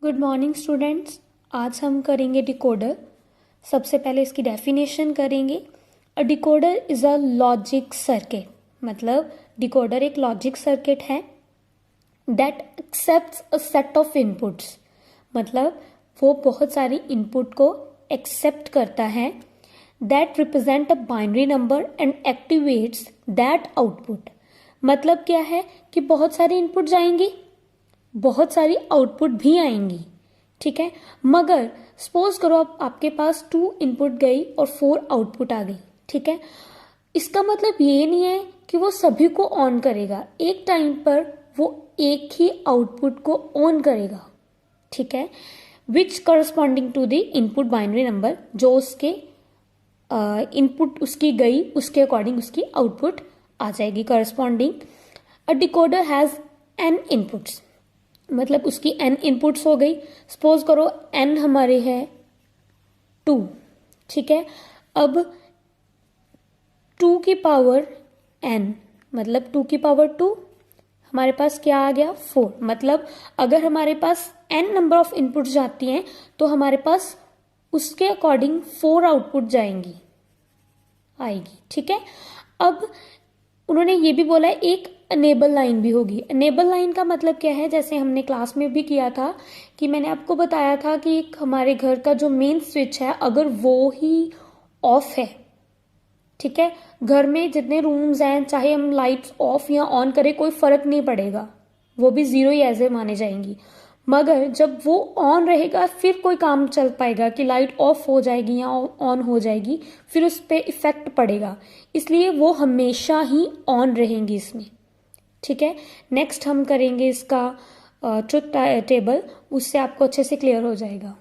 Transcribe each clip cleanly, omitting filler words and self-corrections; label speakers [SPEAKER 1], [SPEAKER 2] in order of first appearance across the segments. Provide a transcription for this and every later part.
[SPEAKER 1] Good morning students. आज हम करेंगे डिकोडर। सबसे पहले इसकी डेफिनेशन करेंगे। A decoder is a logic circuit, मतलब डिकोडर एक लॉजिक सर्किट है that accepts a set of inputs, मतलब वो बहुत सारी इनपुट को एक्सेप्ट करता है that represent a binary number and activates that output. मतलब क्या है कि बहुत सारी इनपुट जाएंगी, बहुत सारी आउटपुट भी आएंगी, ठीक है। मगर सपोज करो आपके पास 2 इनपुट गई और 4 आउटपुट आ गई, ठीक है। इसका मतलब ये नहीं है कि वो सभी को ऑन करेगा, एक टाइम पर वो एक ही आउटपुट को ऑन करेगा, ठीक है। Which corresponding to the input binary number, जो उसके इनपुट उसकी गई उसके अकॉर्डिंग उसकी आउटपुट आ जाएगी corresponding. A decoder has n inputs, मतलब उसकी n इनपुट्स हो गई। सपोज करो n हमारे है 2, ठीक है। अब 2 की पावर n, मतलब 2 की पावर 2 हमारे पास क्या आ गया 4। मतलब अगर हमारे पास n नंबर ऑफ इनपुट्स जाती हैं तो हमारे पास उसके अकॉर्डिंग 4 आउटपुट आएगी, ठीक है। अब उन्होंने ये भी बोला है एक अनेबल लाइन भी होगी। अनेबल लाइन का मतलब क्या है, जैसे हमने क्लास में भी किया था कि मैंने आपको बताया था कि एक हमारे घर का जो मेन स्विच है अगर वो ही ऑफ है, ठीक है, घर में जितने रूम्स हैं चाहे हम लाइट्स ऑफ या ऑन करें कोई फर्क नहीं पड़ेगा, वो भी जीरो ही ऐसे माने जाएंगी। मगर जब वो ऑन रहेगा फिर कोई काम चल पाएगा कि लाइट ऑफ हो जाएगी या ऑन हो जाएगी, फिर उस पर इफेक्ट पड़ेगा, इसलिए वो हमेशा ही ऑन रहेंगी इसमें, ठीक है। नेक्स्ट हम करेंगे इसका ट्रुथ टेबल, उससे आपको अच्छे से क्लियर हो जाएगा।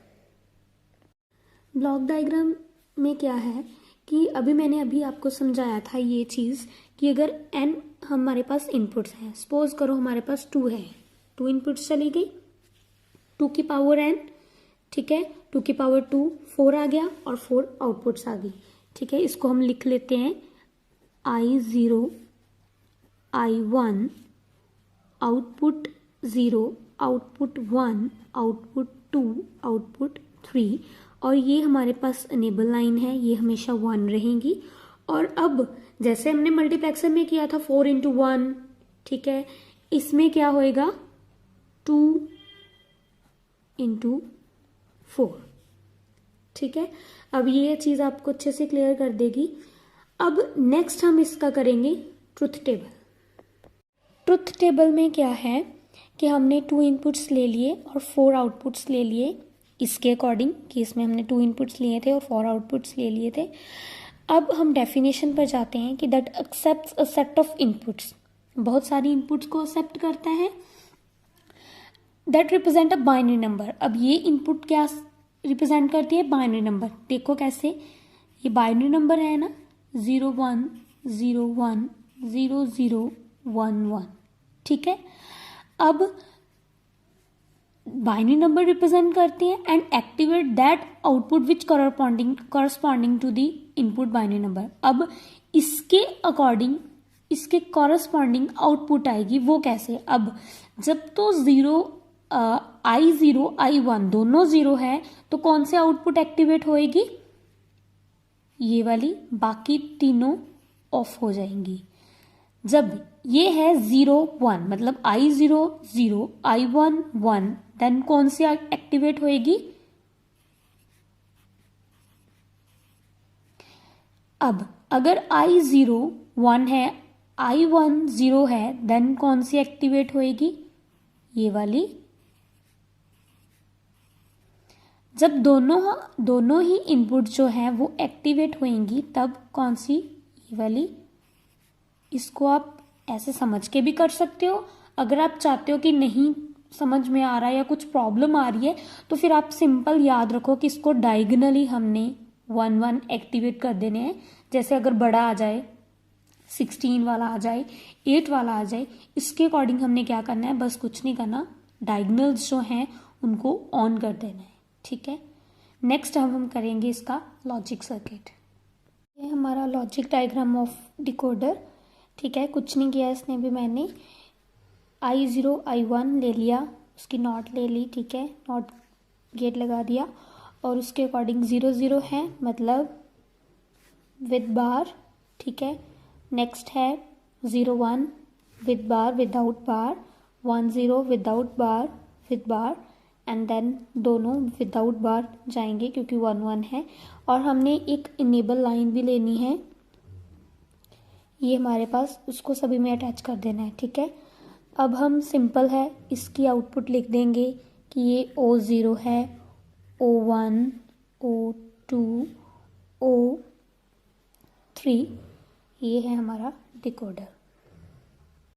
[SPEAKER 1] ब्लॉक डायग्राम में क्या है कि मैंने आपको समझाया था ये चीज़ कि अगर n हमारे पास इनपुट्स हैं, सपोज करो हमारे पास 2 है, 2 इनपुट्स चली गई, 2 की पावर n, ठीक है, 2 की पावर 2 4 आ गया और 4 आउटपुट्स आ गई, ठीक है। इसको हम लिख लेते हैं I0 I1 output 0 output 1 output 2 output 3, और ये हमारे पास अनेबल लाइन है, ये हमेशा 1 रहेंगी। और अब जैसे हमने मल्टीप्लेक्सर में किया था 4 into 1, ठीक है, इसमें क्या होएगा 2 into 4, ठीक है। अब ये चीज़ आपको अच्छे से क्लियर कर देगी। अब नेक्स्ट हम इसका करेंगे ट्रुथ टेबल। ट्रुथ टेबल में क्या है कि हमने 2 इनपुट्स ले लिए और 4 आउटपुट्स ले लिए इसके अकॉर्डिंग, कि इसमें हमने 2 इनपुट्स लिए थे और 4 आउटपुट्स ले लिए थे। अब हम डेफिनेशन पर जाते हैं कि that accepts a set of inputs, बहुत सारी इनपुट्स को एक्सेप्ट करता है, that represent a binary number. अब ये इनपुट क्या रिप्रेजेंट करती है, बाइनरी नंबर। देखो कैसे, ये बाइनरी नंबर है ना, 0 1 0 1 0 0 1 1, ठीक है। अब बाइनरी नंबर रिप्रेजेंट करती है and activate that output which corresponding to the input binary number. अब इसके अकॉर्डिंग इसके कॉरस्पॉन्डिंग आउटपुट आएगी, वो कैसे, अब जब तो I0 I1 दोनों 0 है तो कौन से आउटपुट एक्टिवेट होएगी, ये वाली, बाकी तीनों ऑफ हो जाएंगी। जब ये है 0 1, मतलब I0 0 I1 1, देन कौन सी एक्टिवेट होएगी, अब अगर I0 1 है I1 0 है, देन कौन सी एक्टिवेट होएगी, ये वाली। जब दोनों ही इनपुट जो है वो एक्टिवेट होएंगी तब कौन सी, ये वाली। इसको आप ऐसे समझ के भी कर सकते हो, अगर आप चाहते हो कि नहीं समझ में आ रहा है या कुछ प्रॉब्लम आ रही है तो फिर आप सिंपल याद रखो कि इसको डायगोनली हमने 1 1 एक्टिवेट कर देने हैं। जैसे अगर बड़ा आ जाए, 16 वाला आ जाए, 8 वाला आ जाए, इसके अकॉर्डिंग हमने क्या करना है, बस कुछ नहीं करना, डायगोनल्स जो हैं उनको ऑन कर देना है, ठीक है। नेक्स्ट हम करेंगे इसका लॉजिक सर्किट। ये हमारा लॉजिक डायग्राम ऑफ डिकोडर, ठीक है। कुछ नहीं किया इसने भी, मैंने I0 I1 ले लिया, उसकी नॉट ले ली, ठीक है, नॉट गेट लगा दिया और उसके अकॉर्डिंग 0 0 है मतलब विद बार, ठीक है। नेक्स्ट है 0 1 with bar without bar, 1 0 without bar with bar, and then दोनों विदाउट बार जाएंगे क्योंकि 1 1 है। और हमने एक इनेबल लाइन भी लेनी है, ये हमारे पास, उसको सभी में अटैच कर देना है, ठीक है। अब हम सिंपल है इसकी आउटपुट लिख देंगे कि ये O0 है, O1 O2 O3, ये है हमारा डिकोडर।